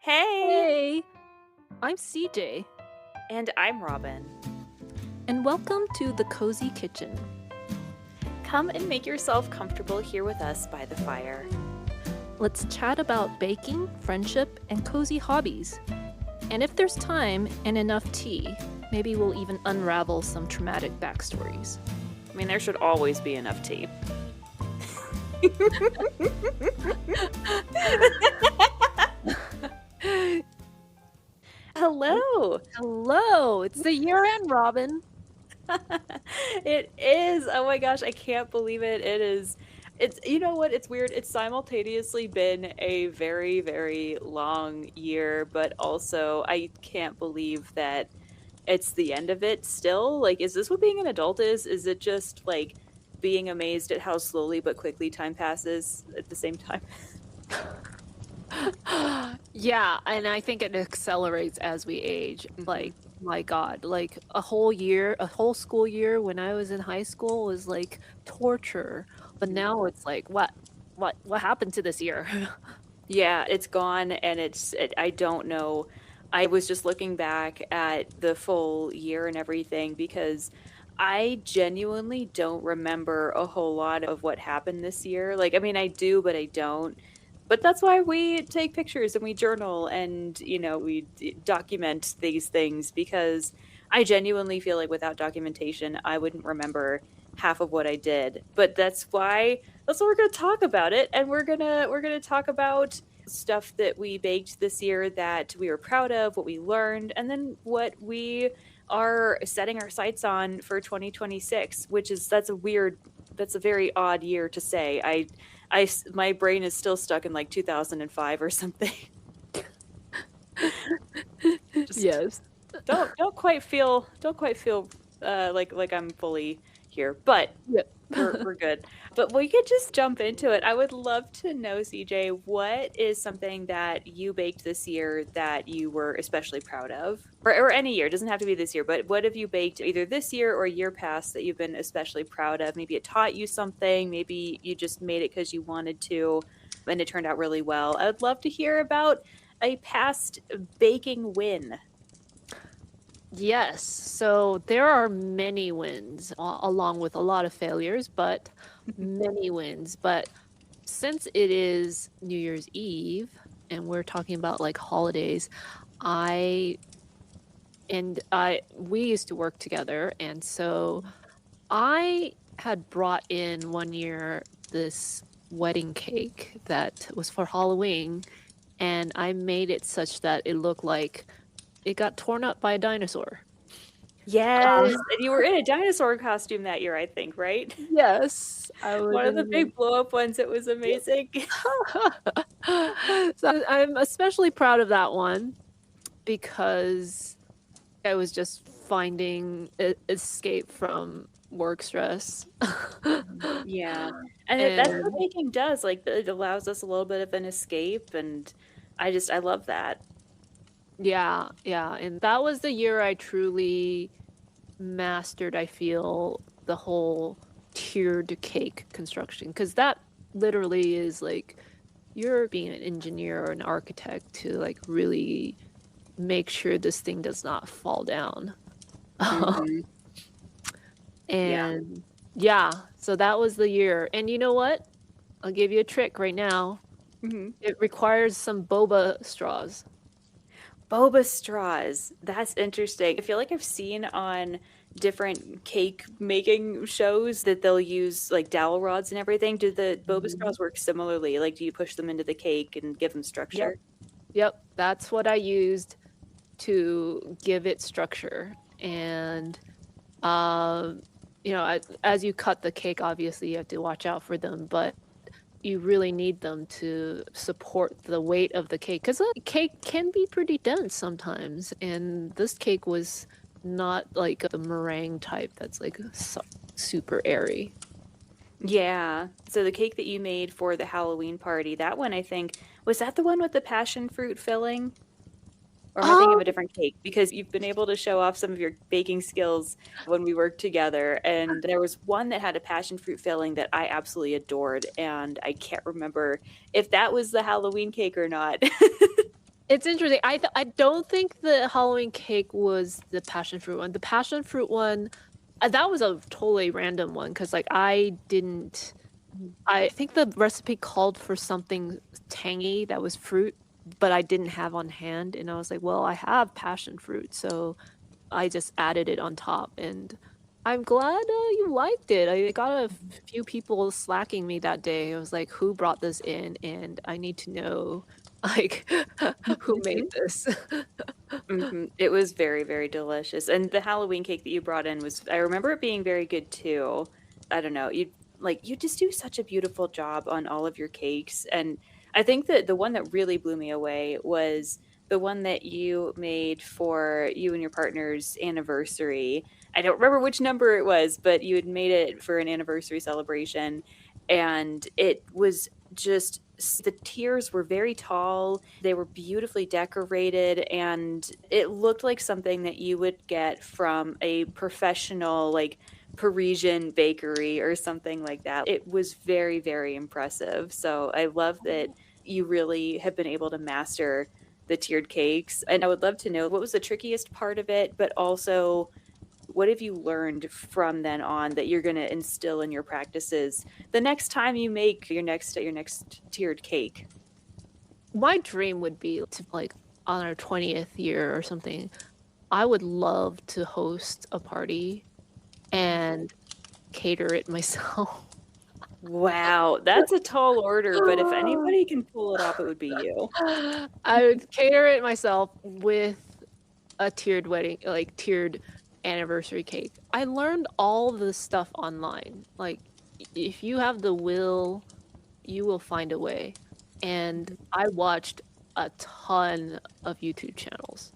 Hey! Hey, I'm CJ, And I'm Robin. and welcome to the Cozy Kitchen. Come and make yourself comfortable here with us by the fire. Let's chat about baking, friendship, and cozy hobbies. And if there's time and enough tea, maybe we'll even unravel some traumatic backstories. I mean, there should always be enough tea. Hello! Hello, it's the year end, Robin. It is! Oh my gosh, I can't believe it. You know what? It's weird. It's simultaneously been a very, very long year, but also I can't believe that it's the end of it still. Like, is this what being an adult is? Is it just like being amazed at how slowly but quickly time passes at the same time? Yeah, and I think it accelerates as we age. Mhm. Like, my God, like a whole year, a whole school year when I was in high school was like torture. But now Yeah. it's like, what happened to this year? Yeah, it's gone and I don't know. I was just looking back at the full year and everything because I genuinely don't remember a whole lot of what happened this year. Like, I mean, I do, but I don't. But that's why we take pictures and we journal and, document these things because I genuinely feel like without documentation, I wouldn't remember half of what I did. But that's what we're going to talk about it, and we're going to talk about stuff that we baked this year that we were proud of, what we learned, and then what we are setting our sights on for 2026, which is that's a very odd year to say. My brain is still stuck in like 2005 or something. Just Yes. don't quite feel like I'm fully here, but Yep. we're good. But we could just jump into it. I would love to know, CJ, what is something that you baked this year that you were especially proud of? Or any year, it doesn't have to be this year, but what have you baked either this year or year past that you've been especially proud of? Maybe it taught you something, maybe you just made it because you wanted to and it turned out really well. I would love to hear about a past baking win. Yes. So there are many wins along with a lot of failures, but many wins. But since it is New Year's Eve and we're talking about like holidays, I we used to work together, and so I had brought in one year this wedding cake that was for Halloween, and I made it such that it looked like it got torn up by a dinosaur. Yes, and you were in a dinosaur costume that year, I think, right? Yes, I was One of the in big blow up ones, it was amazing. so I'm especially proud of that one because I was just finding escape from work stress. Yeah, and that's what And baking does, like, it allows us a little bit of an escape, and I love that. yeah, yeah, and that was the year I truly mastered, I feel, the whole tiered cake construction because that literally is like you're being an engineer or an architect to like really make sure this thing does not fall down. Mhm. Yeah. And yeah, so that was the year. And you know what? I'll give you a trick right now. Mhm. It requires some boba straws. Boba straws, that's interesting. I feel like I've seen on different cake making shows that they'll use, like, dowel rods and everything. Do the boba Mhm. straws work similarly? Like, do you push them into the cake and give them Yep. structure? Yep. That's what I used to give it structure. And um, as you cut the cake, obviously you have to watch out for them, but you really need them to support the weight of the cake because the cake can be pretty dense sometimes. And this cake was not like the meringue type that's like super airy. Yeah. So the cake that you made for the Halloween party, that one I think was that the one with the passion fruit filling? Or am I thinking of Um, a different cake? Because you've been able to show off some of your baking skills when we worked together, and there was one that had a passion fruit filling that I absolutely adored, and I can't remember if that was the Halloween cake or not. It's interesting. I don't think the Halloween cake was the passion fruit one. The passion fruit one, that was a totally random one because like, I didn't Mhm. I think the recipe called for something tangy that was fruit, but I didn't have on hand, and I was like, "Well, I have passion fruit," so I just added it on top, and I'm glad, you liked it. I got a few people slacking me that day. I was like, "Who brought this in?" And I need to know, like, who made Mhm. this. Mhm. It was very, very delicious, and the Halloween cake that you brought in was I remember it being very good too. I don't know, you just do such a beautiful job on all of your cakes, and I think that the one that really blew me away was the one that you made for you and your partner's anniversary. I don't remember which number it was, but you had made it for an anniversary celebration, and it was just the tiers were very tall, they were beautifully decorated, and it looked like something that you would get from a professional, like, Parisian bakery or something like that. It was very, very impressive, so I love that you really have been able to master the tiered cakes, and I would love to know what was the trickiest part of it, but also what have you learned from then on that you're gonna instill in your practices the next time you make your next tiered cake? My dream would be to, like, on our 20th year or something, I would love to host a party Mhm. and cater it myself. Wow, that's a tall order, but if anybody can pull it off, it would be you. I would cater it myself with a tiered wedding like, tiered anniversary cake. I learned all this stuff online, like, I if you have the will, you will find a way, and Mhm, I watched a ton of YouTube channels.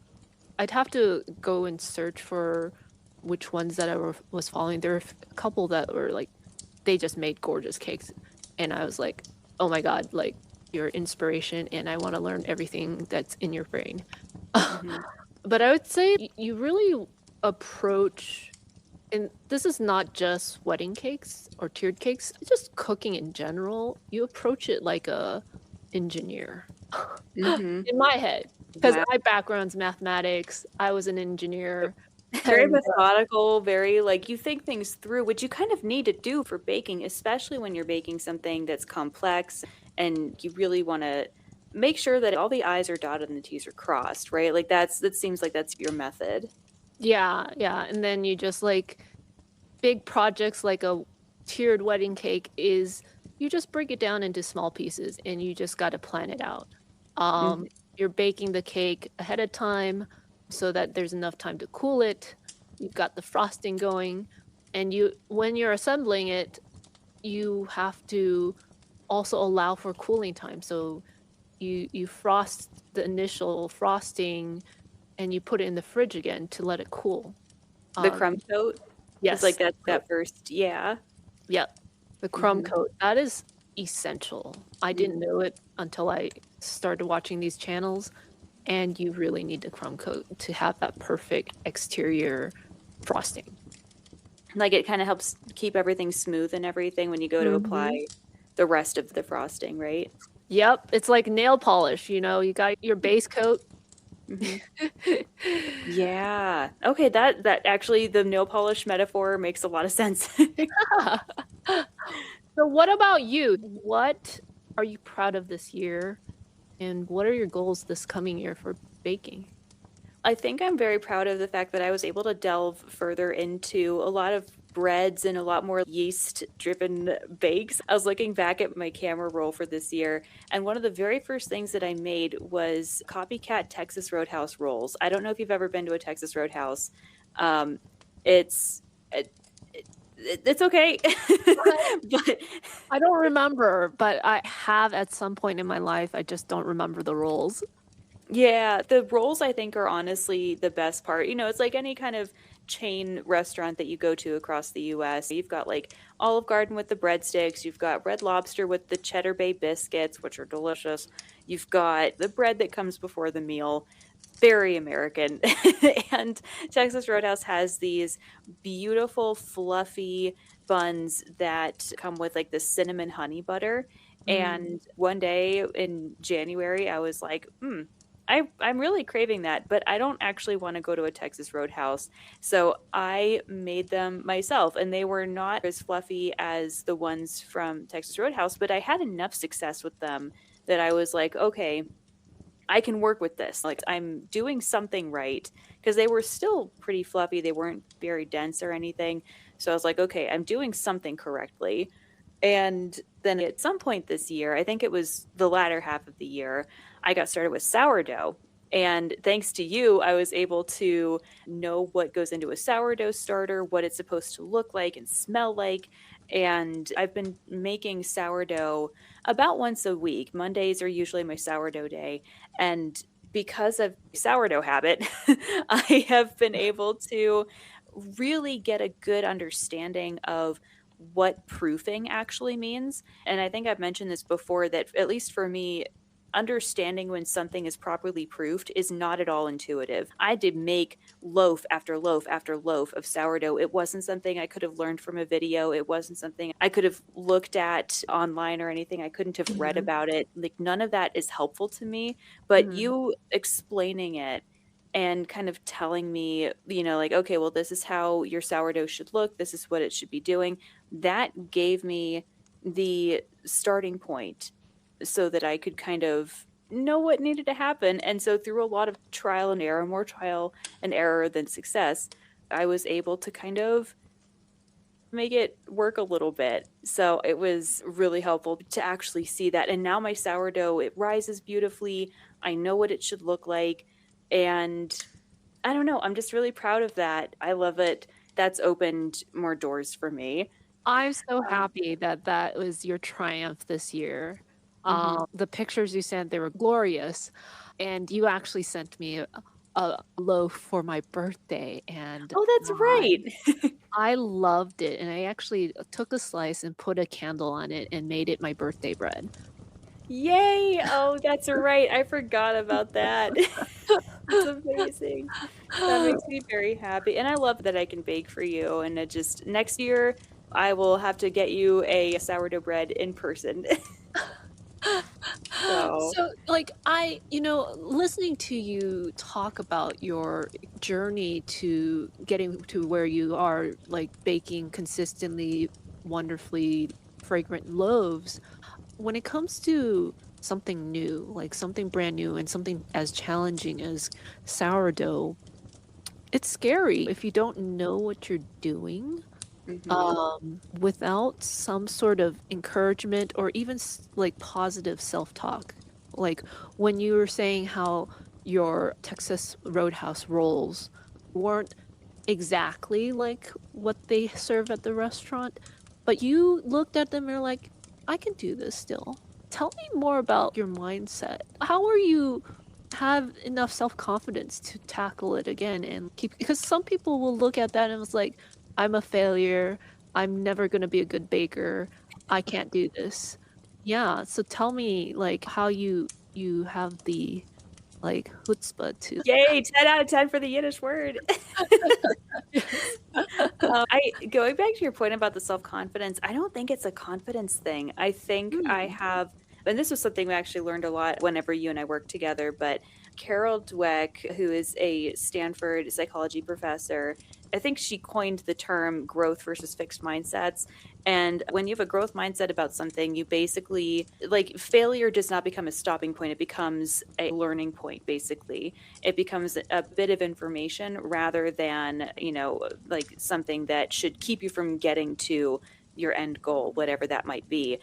I'd have to go and search for which ones that I was following. There were a couple that were, like, they just made gorgeous cakes, and I was like, "Oh my god, like, you're inspiration, and I wanna learn everything that's in your brain." mhm, But I would say you really approach and this is not just wedding cakes or tiered cakes, it's just cooking in general, you approach it like a engineer. mhm. In my head, because Wow. my background's mathematics, I was an engineer, Very and, methodical, very like, you think things through, which you kind of need to do for baking, especially when you're baking something that's complex and you really wanna make sure that all the I's are dotted and the T's are crossed, right? Like, that seems like that's your method. yeah, yeah, and then you just, like big projects like a tiered wedding cake is you just break it down into small pieces and you just gotta plan it out. Mhm. You're baking the cake ahead of time so that there's enough time to cool it. You've got the frosting going, and you when you're assembling it, you have to also allow for cooling time. So you frost the initial frosting and you put it in the fridge again to let it cool. The Um, crumb coat is yes, like that first yeah. yep. The crumb Mhm, coat, that is essential. I didn't mhm. know it until I started watching these channels, and you really need the crumb coat to have that perfect exterior frosting. Like, it kinda helps keep everything smooth and everything when you go to Mhm. apply the rest of the frosting, right? Yep, it's like nail polish, you got your base coat. Mhm. Yeah. Okay, that actually the nail polish metaphor makes a lot of sense. So what about you? What are you proud of this year, and what are your goals this coming year for baking? I think I'm very proud of the fact that I was able to delve further into a lot of breads and a lot more yeast-driven bakes. I was looking back at my camera roll for this year, and one of the very first things that I made was copycat Texas Roadhouse rolls. I don't know if you've ever been to a Texas Roadhouse. Um, it's it it's okay. But I don't remember, but I have at some point in my life, I just don't remember the roles. yeah, the rolls I think are honestly the best part. You know, it's like any kind of chain restaurant that you go to across the US. You've got like Olive Garden with the breadsticks, you've got Red Lobster with the Cheddar Bay biscuits, which are delicious. You've got the bread that comes before the meal, very American. And Texas Roadhouse has these beautiful fluffy buns that come with like the cinnamon honey butter. Mm. And one day in January, I was like, hmm. I'm really craving that, but I don't actually wanna go to a Texas Roadhouse, so I made them myself, and they were not as fluffy as the ones from Texas Roadhouse, but I had enough success with them that I was like, "Okay, I can work with this, like, I'm doing something right, because they were still pretty fluffy, they weren't very dense or anything, so I was like, "Okay, I'm doing something correctly." And then at some point this year, I think it was the latter half of the year, I got started with sourdough. And thanks to you, I was able to know what goes into a sourdough starter, what it's supposed to look like and smell like. And I've been making sourdough about once a week. Mondays are usually my sourdough day. And because of sourdough habit, I have been able to really get a good understanding of what proofing actually means. And I think I've mentioned this before that, at least for me, understanding when something is properly proofed is not at all intuitive. I did make loaf after loaf after loaf of sourdough. It wasn't something I could have learned from a video. It wasn't something I could have looked at online or anything. I couldn't have read Mhm, about it. Like, none of that is helpful to me. But mhm. you explaining it and kind of telling me, like, okay, well, this is how your sourdough should look. This is what it should be doing. That gave me the starting point so that I could kind of know what needed to happen. And so through a lot of trial and error, more trial and error than success, I was able to kind of make it work a little bit. So it was really helpful to actually see that. And now my sourdough, it rises beautifully. I know what it should look like. And I don't know, I'm just really proud of that. I love it. That's opened more doors for me. I'm so Um, happy that that was your triumph this year. mhm. The pictures you sent, they were glorious, and you actually sent me a loaf for my birthday, and Oh, that's right. I loved it, and I actually took a slice and put a candle on it and made it my birthday bread. Yay! Oh, that's right, I forgot about that. That's amazing. That makes me very happy, and I love that I can bake for you, and it just next year, I will have to get you a sourdough bread in person. So So, like, listening to you talk about your journey to getting to where you are, like, baking consistently, wonderfully fragrant loaves, when it comes to something new, like something brand new and something as challenging as sourdough, it's scary if you don't know what you're doing. mhm, Without some sort of encouragement or even like positive self-talk. Like when you were saying how your Texas Roadhouse rolls weren't exactly like what they serve at the restaurant, but you looked at them and you're like, I can do this still. Tell me more about your mindset. How are you have enough self-confidence to tackle it again and keep, because some people will look at that and it's like, I'm a failure. I'm never going to be a good baker. I can't do this. Yeah, so tell me like how you have the like chutzpah to yay, 10 out of 10 for the Yiddish word. Yes. I going back to your point about the self-confidence, I don't think it's a confidence thing. I think I Mm, have, and this was something we actually learned a lot whenever you and I worked together, but Carol Dweck, who is a Stanford psychology professor, I think she coined the term growth versus fixed mindsets. And when you have a growth mindset about something, you basically, like, failure does not become a stopping point, it becomes a learning point, basically. It becomes a bit of information rather than, like, something that should keep you from getting to your end goal, whatever that might be.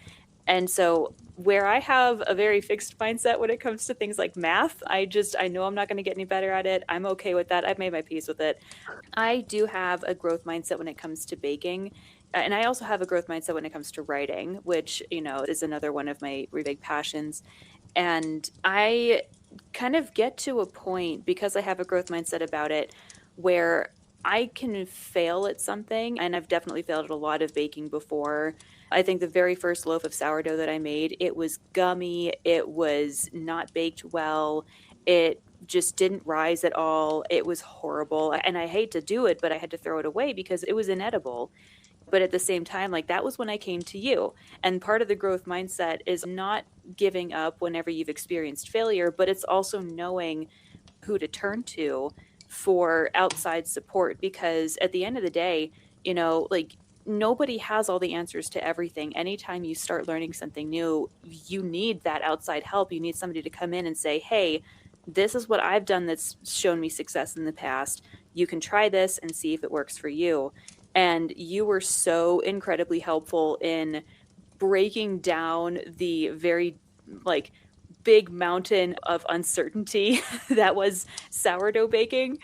And so where I have a very fixed mindset when it comes to things like math, I know I'm not going to get any better at it. I'm okay with that. I've made my peace with it. I do have a growth mindset when it comes to baking. And I also have a growth mindset when it comes to writing, which, is another one of my really big passions. And I kind of get to a point, because I have a growth mindset about it, where I can fail at something, and I've definitely failed at a lot of baking before. I think the very first loaf of sourdough that I made, it was gummy, it was not baked well, it just didn't rise at all. It was horrible. And I hate to do it, but I had to throw it away because it was inedible. But at the same time, like, that was when I came to you, and part of the growth mindset is not giving up whenever you've experienced failure, but it's also knowing who to turn to for outside support because at the end of the day, like nobody has all the answers to everything. Anytime you start learning something new, you need that outside help. You need somebody to come in and say, "Hey, this is what I've done that's shown me success in the past. You can try this and see if it works for you." And you were so incredibly helpful in breaking down the very, like, big mountain of uncertainty that was sourdough baking,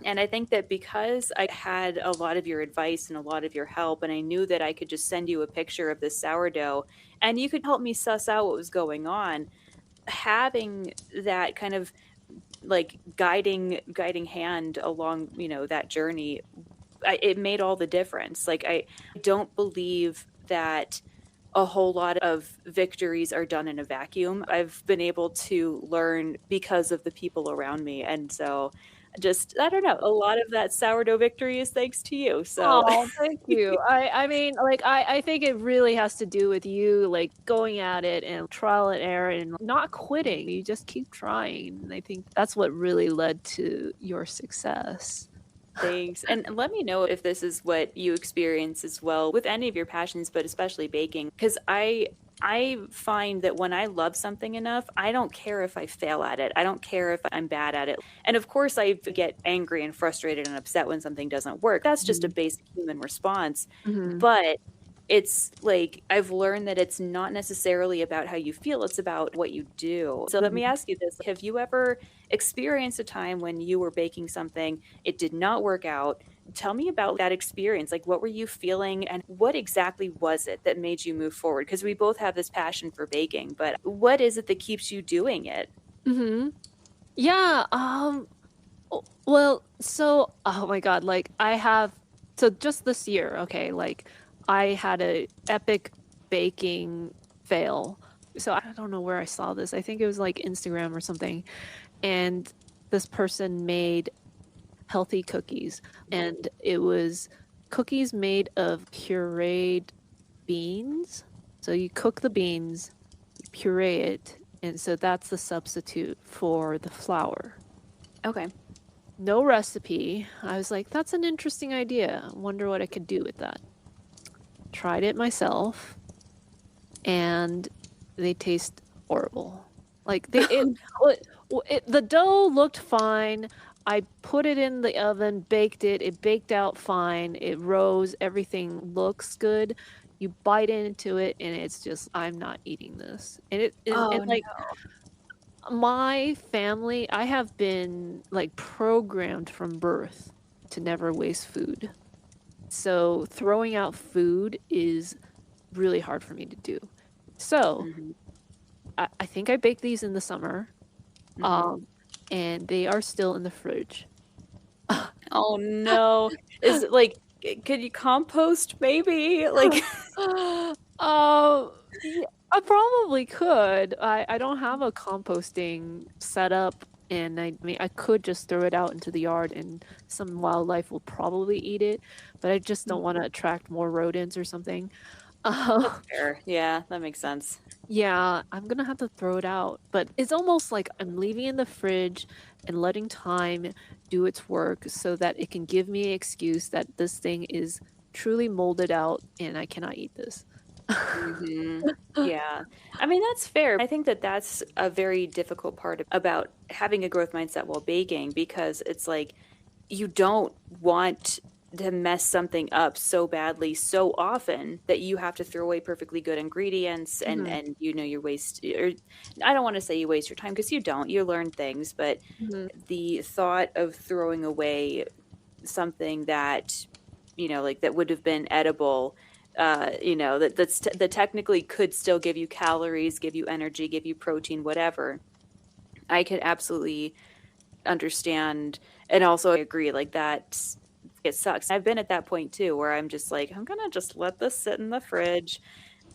and I think that because I had a lot of your advice and a lot of your help, and I knew that I could just send you a picture of this sourdough, and you could help me suss out what was going on, having that kind of, like, guiding hand along, that journey, it made all the difference. Like, I don't believe that a whole lot of victories are done in a vacuum. I've been able to learn because of the people around me, and so just I don't know, a lot of that sourdough victory is thanks to you, so Oh, thank you. I mean, like, I think it really has to do with you, like, going at it and trial and error and not quitting. You just keep trying, and I think that's what really led to your success. thanks, and let me know if this is what you experience as well with any of your passions, but especially baking, because I find that when I love something enough, I don't care if I fail at it. I don't care if I'm bad at it. And of course, I get angry and frustrated and upset when something doesn't work. That's just a Mhm. basic human response. Mhm. But it's like I've learned that it's not necessarily about how you feel, it's about what you do. So let me Mhm. ask you this. Have you ever experienced a time when you were baking something, it did not work out? Tell me about that experience. Like, what were you feeling, and what exactly was it that made you move forward? Because we both have this passion for baking, but what is it that keeps you doing it? Mhm. Yeah, well, so oh my god, like, I have so just this year, okay, like, I had a epic baking fail. So I don't know where I saw this. I think it was, like, Instagram or something, and this person made healthy cookies, and it was cookies made of pureed beans. So you cook the beans, you puree it, and so that's the substitute for the flour. Okay. No recipe. I was like, "That's an interesting idea. Wonder what I could do with that." Tried it myself, and they taste horrible. Like, they it the dough looked fine. I put it in the oven, baked it, it baked out fine, it rose, everything looks good. You bite into it, and it's just, "I'm not eating this." And, Oh, no. like, my family, I have been, like, programmed from birth to never waste food. So, throwing out food is really hard for me to do. So, Mhm. I think I baked these in the summer, Mhm. um, and they are still in the fridge. Oh, no. Is it like, could you compost maybe? Like Yeah, I probably could. I don't have a composting setup, and I mean, I could just throw it out into the yard, and some wildlife will probably eat it, but I just don't wanna attract more rodents or something. That's fair. Yeah, that makes sense. Yeah, I'm gonna have to throw it out, but it's almost like I'm leaving it in the fridge and letting time do its work so that it can give me an excuse that this thing is truly molded out and I cannot eat this. Mhm. Yeah. I mean, that's fair. I think that that's a very difficult part about having a growth mindset while baking because it's like you don't want to mess something up so badly so often that you have to throw away perfectly good ingredients Mhm, and you waste or I don't want to say you waste your time because you don't. You learn things, but mhm, the thought of throwing away something that, like, that would have been edible, that technically could still give you calories, give you energy, give you protein, whatever. I could absolutely understand, and also I agree, like, that it sucks. I've been at that point too, where I'm just like, "I'm gonna just let this sit in the fridge,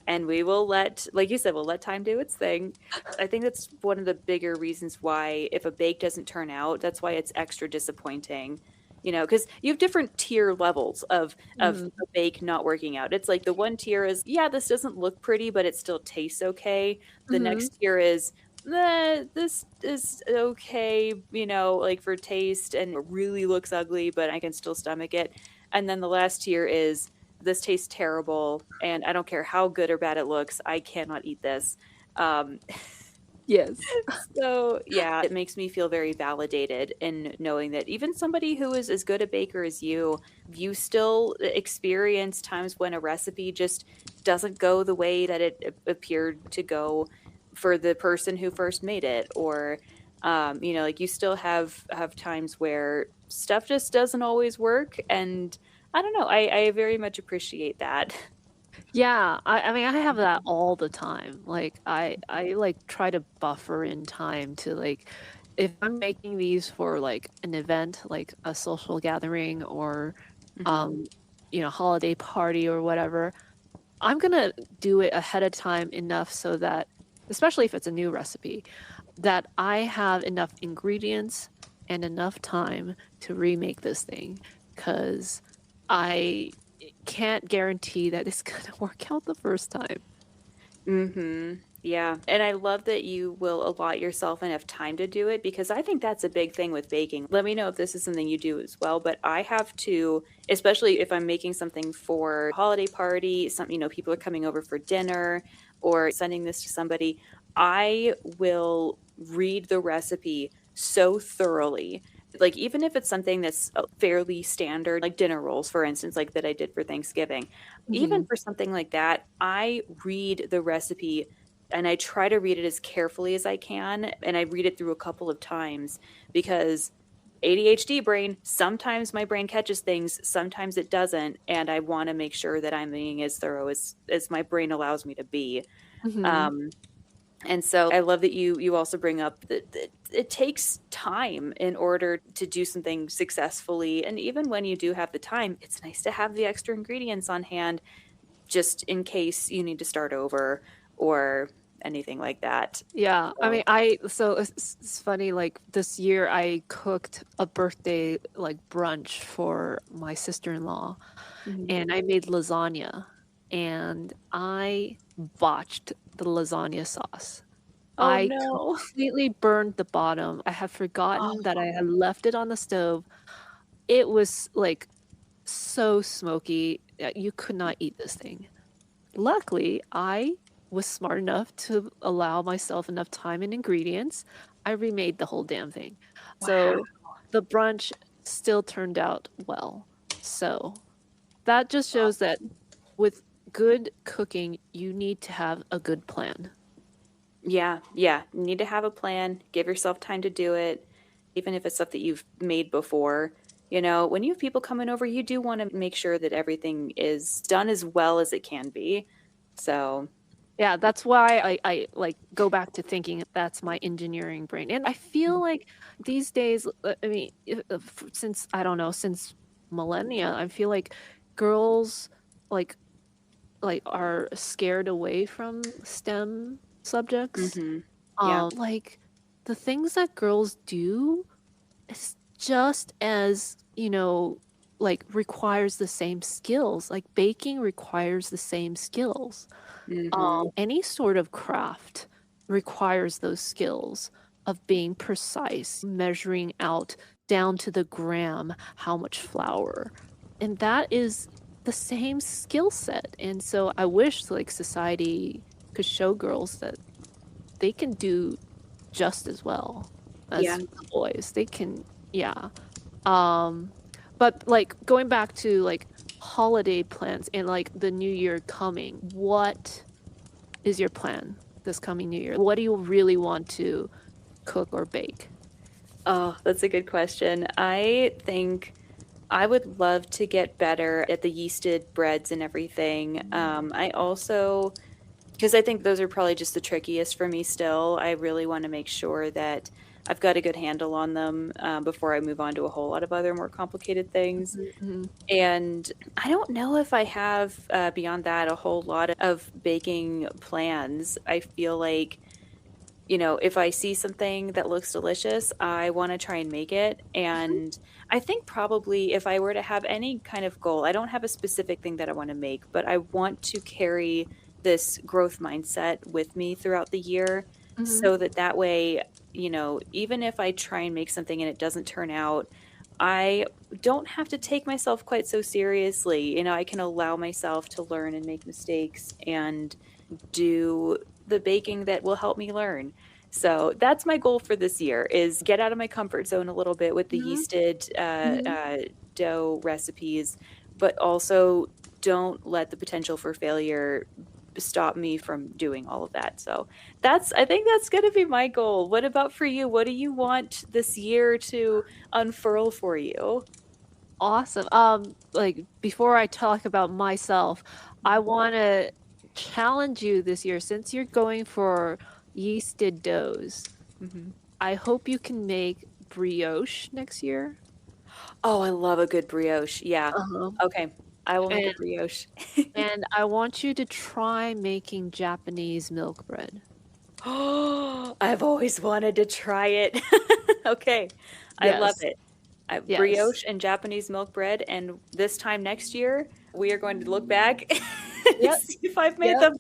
and we will let" like you said, "we'll let time do its thing." I think that's one of the bigger reasons why if a bake doesn't turn out, that's why it's extra disappointing because you have different tier levels of Mhm. a bake not working out. It's like the one tier is, "Yeah, this doesn't look pretty, but it still tastes okay." The Mhm. next tier is, this is okay," like, for taste, and it really looks ugly, but I can still stomach it. And then the last tier is, "This tastes terrible, and I don't care how good or bad it looks, I cannot eat this." Um Yes. So, yeah, it makes me feel very validated in knowing that even somebody who is as good a baker as you still experience times when a recipe just doesn't go the way that it appeared to go for the person who first made it, or like, you still have times where stuff just doesn't always work, and I don't know, I very much appreciate that. Yeah, I mean, I have that Mhm, all the time. Like, like, try to buffer in time to, like if I'm making these for, like, an event, like a social gathering or, mhm. um, holiday party or whatever, I'm gonna do it ahead of time enough so that especially if it's a new recipe, that I have enough ingredients and enough time to remake this thing, because I can't guarantee that it's gonna work out the first time. Mhm. Yeah, and I love that you will allot yourself enough time to do it, because I think that's a big thing with baking. Let me know if this is something you do as well, but I have to, especially if I'm making something for a holiday party, people are coming over for dinner or sending this to somebody, I will read the recipe so thoroughly. Like, even if it's something that's fairly standard, like dinner rolls, for instance, like that I did for Thanksgiving. Even Mhm, for something like that, I read the recipe and I try to read it as carefully as I can, and I read it through a couple of times, because ADHD brain, sometimes my brain catches things, sometimes it doesn't, and I wanna make sure that I'm being as thorough as my brain allows me to be. mhm. Um, and so I love that you also bring up that it takes time in order to do something successfully, and even when you do have the time, it's nice to have the extra ingredients on hand just in case you need to start over or anything like that. Yeah, I mean, So it's funny, like, this year I cooked a birthday, like, brunch for my sister-in-law, mhm. and I made lasagna, and I botched the lasagna sauce. Oh, I no. completely burned the bottom. I had forgotten that Oh, I had left it on the stove. It was, like, so smoky, you could not eat this thing. Luckily, I was smart enough to allow myself enough time and ingredients. I remade the whole damn thing. wow. So, the brunch still turned out well. So, that just shows that with good cooking, you need to have a good plan. Yeah, yeah, you need to have a plan, give yourself time to do it, even if it's stuff that you've made before. When you have people coming over, you do wanna make sure that everything is done as well as it can be. So Yeah, that's why I, like, go back to thinking that's my engineering brain, and I feel Mhm, like these days, I mean, since I don't know, since millennia, I feel like girls, like are scared away from STEM subjects. mhm. Yeah, Like, the things that girls do is just as, like, requires the same skills, like, baking requires the same skills. mhm. Any sort of craft requires those skills of being precise, measuring out down to the gram how much flour. And that is the same skill set. And so I wish like society could show girls that they can do just as well as Yeah. the boys. They can, yeah. Um, but like going back to like holiday plans and like the new year coming, what is your plan this coming New Year? What do you really want to cook or bake? Oh, that's a good question. I think I would love to get better at the yeasted breads and everything. I also, because I think those are probably just the trickiest for me still. I really want to make sure that I've got a good handle on them before I move on to a whole lot of other more complicated things. Mhm, mhm. And I don't know if I have, beyond that, a whole lot of baking plans. I feel like if I see something that looks delicious, I wanna try and make it, Mhm, and I think probably if I were to have any kind of goal, I don't have a specific thing that I wanna make, but I want to carry this growth mindset with me throughout the year mhm. so that that way, even if I try and make something and it doesn't turn out, I don't have to take myself quite so seriously, I can allow myself to learn and make mistakes and do the baking that will help me learn. So that's my goal for this year is get out of my comfort zone a little bit with the Mhm, yeasted mhm. dough recipes, but also don't let the potential for failure stop me from doing all of that. So I think that's going to be my goal. What about for you? What do you want this year to unfurl for you? Awesome. Like, before I talk about myself, I Mhm. wanna challenge you this year since you're going for yeasted doughs. Mhm. I hope you can make brioche next year. Oh, I love a good brioche. Yeah. Uh-huh. Okay. I will make a And brioche. and I want you to try making Japanese milk bread. Oh, I've always wanted to try it. Okay, I love Yes, it. yes. Brioche and Japanese milk bread, and this time next year, we are going to look back and Yep, see if I've made yep. them.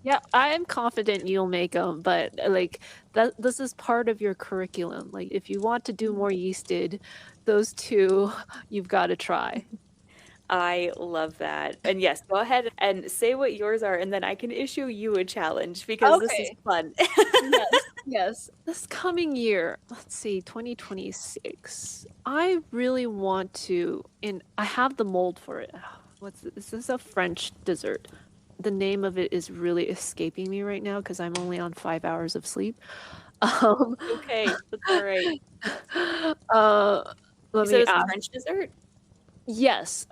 Yeah, I am confident you'll make them, but, like, that this is part of your curriculum, like, if you want to do Mhm. more yeasted, those 2 you've gotta try. I love that. And yes, go ahead and say what yours are, and then I can issue you a challenge because this is Okay. fun. Yes, yes. This coming year, let's see, 2026, I really want to and I have the mold for it. This is a French dessert. The name of it is really escaping me right now because 'cause I'm only on 5 hours of sleep. Um, Okay, that's alright. uh, let You said me it's a ask. French dessert? Yes,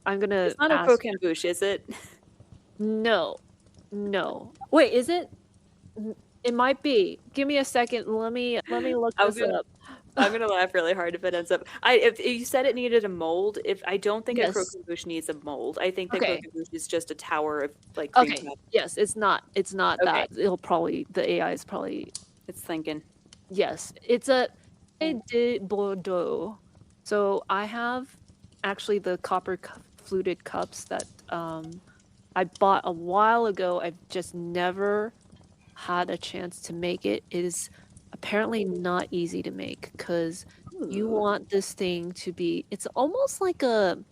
I'm gonna It's not a ask. croquembouche, is it? No, no. Wait, is it? N It might be. Give me a second, let me look I'm this gonna up. I'm gonna laugh really hard if it ends up if you said it needed a mold, if I don't think a Yes. croquembouche needs a mold. I think that Okay. croquembouche is just a tower of, like, cream Okay. puff. Yes, it's not Okay, that. It'll probably the AI is probably it's thinking. yes. It's a Mm. de Bordeaux. So, I have actually the copper fluted cups that, I bought a while ago. I've just never had a chance to make it. It is apparently not easy to make because you Ooh, want this thing to be it's almost like a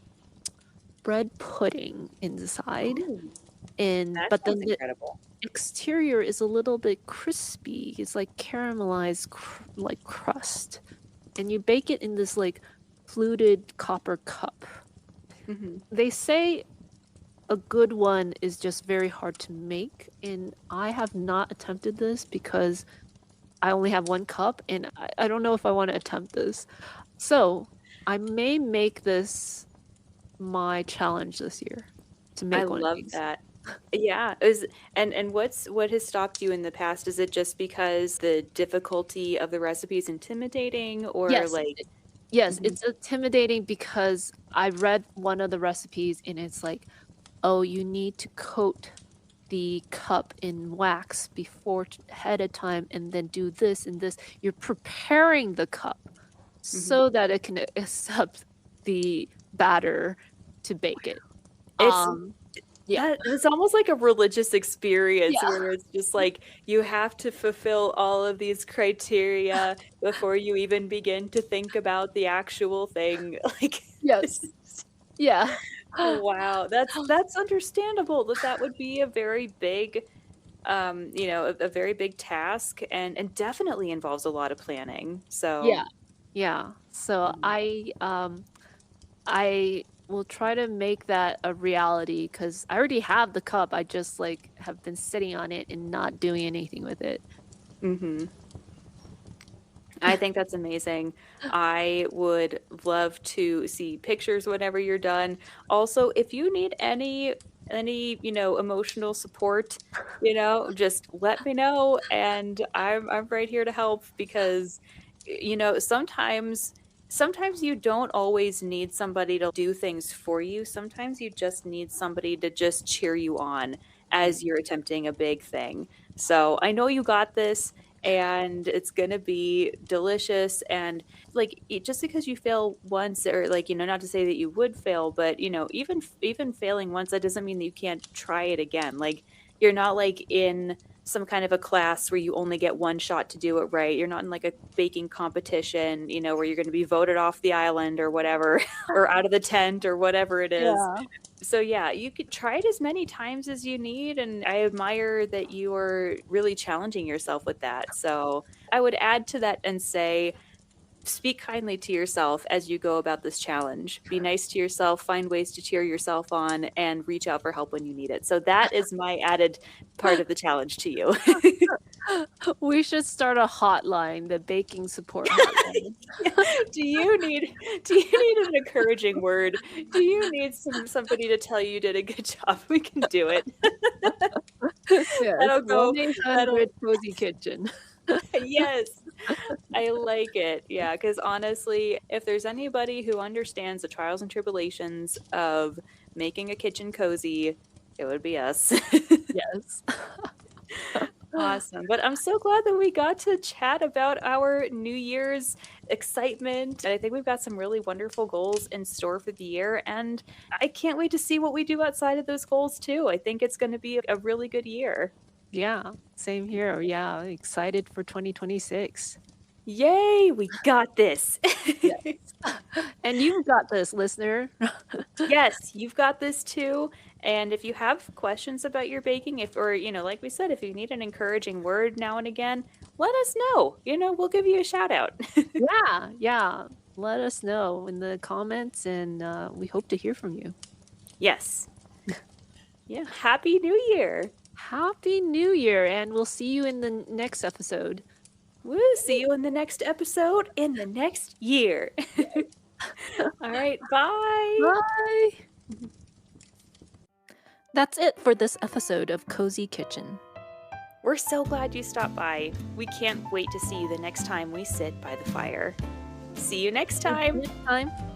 bread pudding inside, ooh, and that but sounds then the incredible. exterior is a little bit crispy. It's like caramelized like crust, and you bake it in this like fluted copper cup. Mhm. They say a good one is just very hard to make, and I have not attempted this because I only have 1 cup, and I don't know if I wanna attempt this. So, I may make this my challenge this year to I make one of love these. that. Yeah, is and what has stopped you in the past? Is it just because the difficulty of the recipe is intimidating or, Yes, like yes, Mhm, it's intimidating because I read one of the recipes and it's like, "Oh, you need to coat the cup in wax before ahead of time and then do this and this." You're preparing the cup mhm. so that it can accept the batter to bake it. It's Um, yeah. That it's almost like a religious experience Yeah. where it's just like you have to fulfill all of these criteria before you even begin to think about the actual thing, like, it's Yes. just Yeah. wow, that's understandable that that would be a very big, a very big task and definitely involves a lot of planning, Yeah. so Yeah. So mhm, I will try to make that a reality because I already have the cup. I just like have been sitting on it and not doing anything with it. mhm. I think that's amazing. I would love to see pictures whenever you're done. Also, if you need any, emotional support, just let me know and I'm right here to help because sometimes you don't always need somebody to do things for you. Sometimes you just need somebody to just cheer you on Mm. as you're attempting a big thing. So I know you got this, and it's gonna be delicious. And like just because you fail once, or like, not to say that you would fail, but even failing once, that doesn't mean that you can't try it again. Like you're not like in some kind of a class where you only get one shot to do it right. You're not in like a baking competition, where you're going to be voted off the island or whatever, or out of the tent or whatever it is. Yeah. So yeah, you could try it as many times as you need, and I admire that you are really challenging yourself with that. So I would add to that and say, speak kindly to yourself as you go about this challenge. Be nice to yourself, find ways to cheer yourself on, and reach out for help when you need it. So that is my added part of the challenge to you. We should start a hotline, the baking support hotline. Yeah. Do you need do you need an encouraging word? Do you need somebody to tell you did a good job? We can do it. Yes, That'll go that'll 1-800 Cozy Kitchen. Yes, I like it. Yeah, because honestly, if there's anybody who understands the trials and tribulations of making a kitchen cozy, it would be us. Yes. Awesome. But I'm so glad that we got to chat about our New Year's excitement. I think we've got some really wonderful goals in store for the year, and I can't wait to see what we do outside of those goals too. I think it's going to be a really good year. Yeah, same here. Yeah, excited for 2026. Yay, we got this. Yes. And you've got this, listener. Yes, you've got this too. And if you have questions about your baking, if or like we said, if you need an encouraging word now and again, let us know. We'll give you a shout out. Yeah, yeah. Let us know in the comments, and we hope to hear from you. Yes. Yeah. Happy New Year. Happy New Year, and we'll see you in the next episode. Woo, see you in the next episode in the next year. All right, bye. Bye. That's it for this episode of Cozy Kitchen. We're so glad you stopped by. We can't wait to see you the next time we sit by the fire. See you next time. Next time.